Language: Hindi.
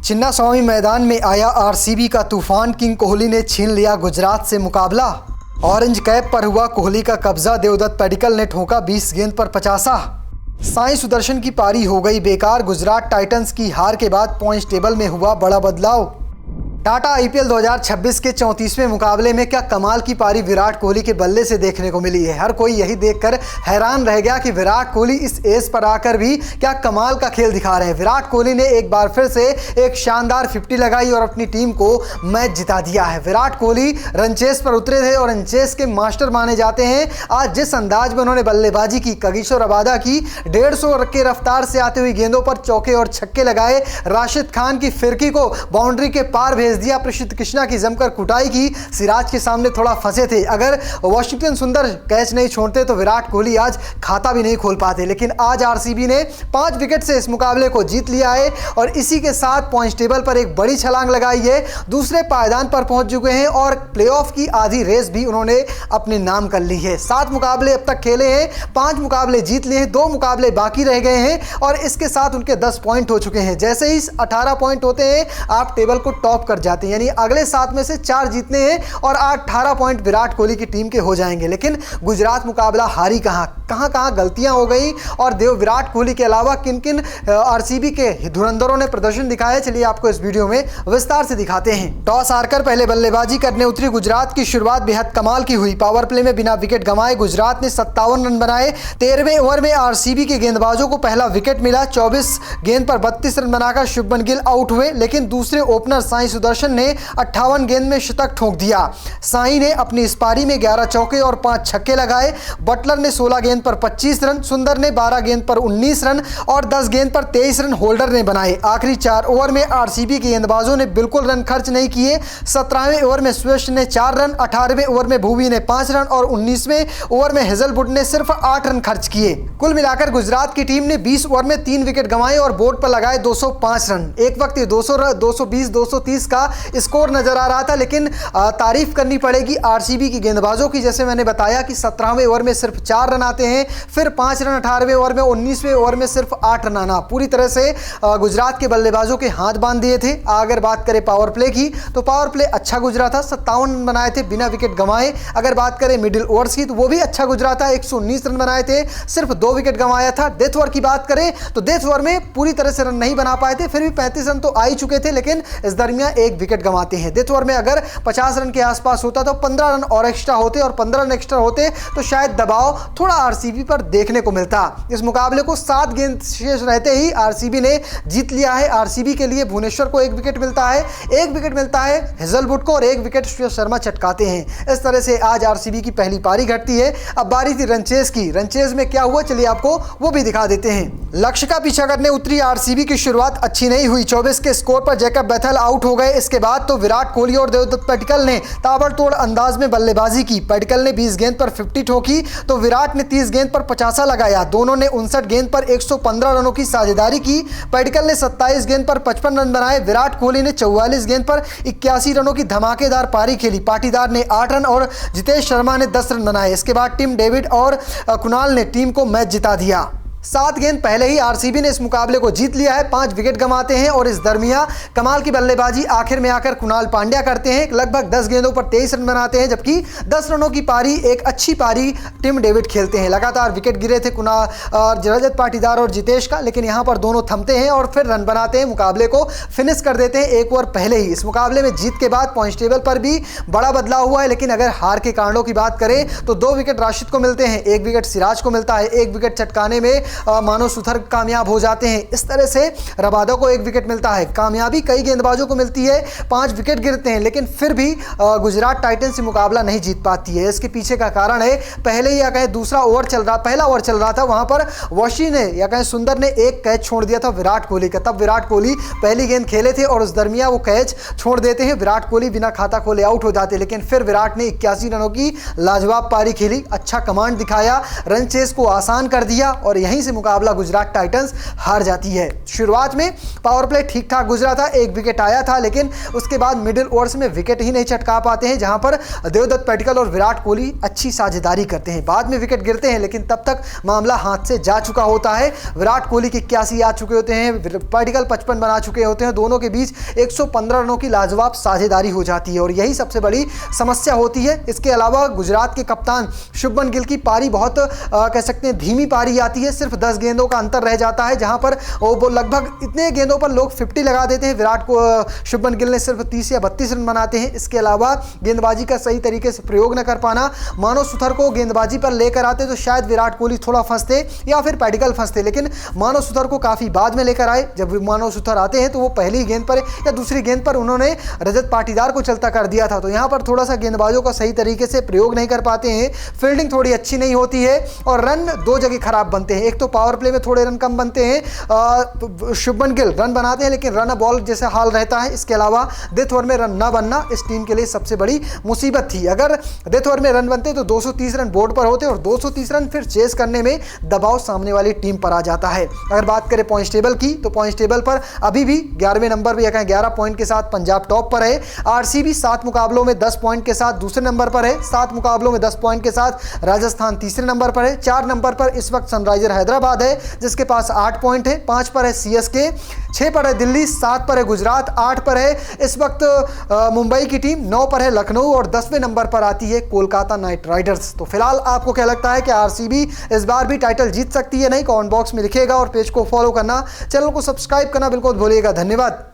चिन्नास्वामी मैदान में आया आरसीबी का तूफान। किंग कोहली ने छीन लिया गुजरात से मुकाबला। ऑरेंज कैप पर हुआ कोहली का कब्जा। देवदत्त पडिक्कल ने ठोका 20 गेंद पर 50। साई सुदर्शन की पारी हो गई बेकार। गुजरात टाइटंस की हार के बाद पॉइंट्स टेबल में हुआ बड़ा बदलाव। टाटा आईपीएल 2026 के 34वें मुकाबले में क्या कमाल की पारी विराट कोहली के बल्ले से देखने को मिली है। हर कोई यही देखकर हैरान रह गया कि विराट कोहली इस एज पर आकर भी क्या कमाल का खेल दिखा रहे हैं। विराट कोहली ने एक बार फिर से एक शानदार 50 लगाई और अपनी टीम को मैच जिता दिया है। विराट कोहली रनचेस पर उतरे थे और रनचेस के मास्टर माने जाते हैं। आज जिस अंदाज में उन्होंने बल्लेबाजी की, कगिसो रबादा की 150 के रफ्तार से आती हुई गेंदों पर चौके और छक्के लगाए। राशिद खान की फिरकी को बाउंड्री के पार भेज दिया। प्रसिद्ध कृष्णा की जमकर कुटाई की। सिराज के सामने थोड़ा फंसे थे। अगर वाशिंगटन सुंदर कैच नहीं छोड़ते तो विराट कोहली आज खाता भी नहीं खोल पाते। लेकिन आज आरसीबी ने 5 विकेट से इस मुकाबले को जीत लिया है और इसी के साथ पॉइंट्स टेबल पर एक बड़ी छलांग लगाई है। दूसरे पायदान पर पहुंच चुके हैं और प्लेऑफ की आधी रेस भी उन्होंने अपने नाम कर ली है। 7 मुकाबले अब तक खेले हैं, 5 मुकाबले जीत लिए हैं, 2 मुकाबले बाकी रह गए हैं और इसके साथ उनके 10 पॉइंट हो चुके हैं। जैसे ही 18 पॉइंट होते हैं आप टेबल को टॉप कर जाते हैं, यानी अगले 7 में से 4 जीतने हैं और 18 पॉइंट विराट कोहली की टीम के हो जाएंगे। लेकिन गुजरात मुकाबला हारी कहां गलतियां हो गई और विराट कोहली के अलावा किन किन आरसीबी के धुरंधरों ने प्रदर्शन दिखाया, चलिए आपको इस वीडियो में विस्तार से दिखाते हैं। टॉस हारकर पहले बल्लेबाजी करने उतरी गुजरात की शुरुआत बेहद कमाल की हुई। पावर प्ले में बिना विकेट गंवाए गुजरात ने 57 रन बनाए। 13वें ओवर में आरसीबी के गेंदबाजों को पहला विकेट मिला। 24 गेंद पर 32 रन बनाकर शुभमन गिल आउट हुए। लेकिन दूसरे ओपनर साई सुदर्शन ने 58 गेंद में शतक ठोक दिया। साई ने अपनी इस पारी में 11 चौके और 5 छक्के लगाए। बटलर ने 16 गेंद पर 25 रन, सुंदर ने 12 गेंद पर 19 रन और 10 गेंद पर 23 रन होल्डर ने बनाए। आखिरी 4 ओवर में आरसीबी के गेंदबाजों ने बिल्कुल रन खर्च नहीं किए। 17वें ओवर में श्रेष्ठ ने 4 रन, 18वें ओवर में भुवी ने 5 रन और 19वें ओवर में हेजलवुड ने सिर्फ 8 रन खर्च किए। कुल मिलाकर गुजरात की टीम ने 20 ओवर में 3 विकेट गंवाए और बोर्ड पर लगाए 205 रन। एक वक्त 220, 230 का स्कोर नजर आ रहा था, लेकिन तारीफ करनी पड़ेगी आरसीबी की गेंदबाजों की। जैसे मैंने बताया कि 17वें ओवर में सिर्फ 4 रन आते हैं, फिर 5 रन 18वें ओवर में, 19वें ओवर में सिर्फ 8 रन आना पूरी तरह से गुजरात के बल्लेबाजों के हाथ बांध दिए थे। अगर बात करें पावर प्ले की तो पावर प्ले अच्छा गुजरा था, 57 रन बनाए थे बिना विकेट गंवाए। अगर बात करें मिडिल ओवर्स की तो वो भी अच्छा गुजरा था, 119 रन बनाए थे, सिर्फ 2 विकेट गंवाया था। डेथ ओवर की बात करें तो डेथ ओवर में पूरी तरह से रन नहीं बना पाए थे, फिर भी 35 रन तो आ ही चुके थे, लेकिन इस दरमियान 1 विकेट गंवाते हैं। डेथ ओवर में अगर 50 रन के आसपास होता तो 15 रन और एक्स्ट्रा होते और 15 रन एक्स्ट्रा होते तो शायद दबाव थोड़ा आरसीबी पर देखने को मिलता। इस मुकाबले को 7 गेंद शेष रहते ही आरसीबी ने जीत लिया है। आरसीबी के लिए भुवनेश्वर को 1 विकेट मिलता है, 1 विकेट मिलता है हेजलवुड को और 1 विकेट श्रेयस शर्मा चटकाते हैं। इस तरह से आज आरसीबी की पहली पारी घटती है। अब बारी थी रनचेस की। रनचेस में क्या हुआ चलिए आपको वो भी दिखा देते हैं। लक्ष्य का पीछा करने उतरी आरसीबी की शुरुआत अच्छी नहीं हुई। 24 के स्कोर पर जैकब बैथल आउट हो गए। इसके बाद तो विराट कोहली और देवदत्त पडिक्कल ने ताबड़तोड़ अंदाज में बल्लेबाजी की। पडिक्कल ने 20 गेंद पर 50 ठोकी तो विराट ने 30 गेंद पर 50 लगाया। दोनों ने 59 गेंद पर 115 रनों की साझेदारी की। पडिक्कल ने 27 गेंद पर 55 रन बनाए। विराट कोहली ने 44 गेंद पर 81 रनों की धमाकेदार पारी खेली। पाटीदार ने 8 रन और जितेश शर्मा ने 10 रन बनाए। इसके बाद टिम डेविड और कुणाल ने टीम को मैच जिता दिया। 7 गेंद पहले ही आरसीबी ने इस मुकाबले को जीत लिया है। 5 विकेट गंवाते हैं और इस दरमियान कमाल की बल्लेबाजी आखिर में आकर कुणाल पांड्या करते हैं। लगभग 10 गेंदों पर 23 रन बनाते हैं, जबकि 10 रनों की पारी, एक अच्छी पारी टिम डेविड खेलते हैं। लगातार विकेट गिरे थे कुणाल और रजत पाटीदार और जितेश का, लेकिन यहाँ पर दोनों थमते हैं और फिर रन बनाते हैं, मुकाबले को फिनिश कर देते हैं 1 ओवर पहले ही। इस मुकाबले में जीत के बाद पॉइंट्स टेबल पर भी बड़ा बदलाव हुआ है, लेकिन अगर हार के कारणों की बात करें तो 2 विकेट राशिद को मिलते हैं, 1 विकेट सिराज को मिलता है, 1 विकेट चटकाने में मानो सुथर कामयाब हो जाते हैं। इस तरह से रबादा को 1 विकेट मिलता है। कामयाबी कई गेंदबाजों को मिलती है, 5 विकेट गिरते हैं, लेकिन फिर भी गुजरात टाइटंस से मुकाबला नहीं जीत पाती है। इसके पीछे का कारण है पहले ही या कहें दूसरा ओवर चल रहा, पहला ओवर चल रहा था, वहां पर वॉशी ने या कहें सुंदर ने 1 कैच छोड़ दिया था विराट कोहली का। तब विराट कोहली पहली गेंद खेले थे और उस दरमियान वो कैच छोड़ देते हैं। विराट कोहली बिना खाता खोले आउट हो जाते, लेकिन फिर विराट ने 81 रनों की लाजवाब पारी खेली, अच्छा कमांड दिखाया, रन चेस को आसान कर दिया और यहीं वहीं से मुकाबला गुजरात टाइटंस हार जाती है। शुरुआत में पावर प्ले ठीक ठाक गुजरा था, एक विकेट आया था, लेकिन उसके बाद मिडिल ओवर्स में विकेट ही नहीं चटका पाते हैं, जहां पर देवदत्त पडिक्कल और विराट कोहली अच्छी साझेदारी करते हैं। बाद में विकेट गिरते हैं, लेकिन तब तक मामला हाथ से जा चुका होता है। विराट कोहली के 81 आ चुके होते हैं, पडिक्कल 55 बना चुके होते हैं, दोनों के बीच 115 रनों की लाजवाब साझेदारी हो जाती है और यही सबसे बड़ी समस्या होती है। इसके अलावा गुजरात के कप्तान शुभमन गिल की पारी बहुत कह सकते हैं धीमी पारी आती है, सिर्फ 10 गेंदों का अंतर रह जाता है, जहां पर वो लगभग इतने गेंदों पर लोग 50 लगा देते हैं। विराट को शुभमन गिल ने सिर्फ 30 या 32 रन बनाते हैं। इसके अलावा गेंदबाजी का सही तरीके से प्रयोग न कर पाना, मानव सुथर को गेंदबाजी पर लेकर आते तो शायद विराट कोहली थोड़ा फंसते या फिर पडिक्कल फंसते, लेकिन मानव सुथर को काफी बाद में लेकर आए। जब मानव सुथर आते हैं तो वो पहली गेंद पर या दूसरी गेंद पर उन्होंने रजत पाटीदार को चलता कर दिया था, तो यहां पर थोड़ा सा गेंदबाजों का सही तरीके से प्रयोग नहीं कर पाते हैं, फील्डिंग थोड़ी अच्छी नहीं होती है और रन दो जगह खराब बनते हैं। एक तो पावर प्ले में थोड़े रन कम बनते हैं, शुभमन गिल रन बनाते हैं लेकिन रन बॉल जैसे हाल रहता है। इसके अलावा डेथ ओवर में रन ना बनना इस टीम के लिए सबसे बड़ी मुसीबत थी। अगर डेथ ओवर में रन बनते तो 230 रन बोर्ड पर होते और 230 रन फिर चेस करने में दबाव सामने वाली टीम पर आ जाता है। अगर बात करें पॉइंट्स टेबल की तो पॉइंट्स टेबल पर अभी भी 11वें नंबर पर या 11 पॉइंट के साथ पंजाब टॉप पर है। आरसीबी 7 मुकाबलों में 10 पॉइंट के साथ दूसरे नंबर पर है। 7 मुकाबलों में 10 पॉइंट के साथ राजस्थान तीसरे नंबर पर है। 4 नंबर पर इस वक्त सनराइजर हैदराबाद है जिसके पास 8 पॉइंट है। 5 पर है सीएसके, 6 पर है दिल्ली, 7 पर है गुजरात, 8 पर है इस वक्त मुंबई की टीम, 9 पर है लखनऊ और 10वें नंबर पर आती है कोलकाता नाइट राइडर्स। तो फिलहाल आपको क्या लगता है कि आरसीबी इस बार भी टाइटल जीत सकती है? नहीं, कमेंट बॉक्स में लिखिएगा और पेज को फॉलो करना, चैनल को सब्सक्राइब करना बिल्कुल भूलिएगा। धन्यवाद।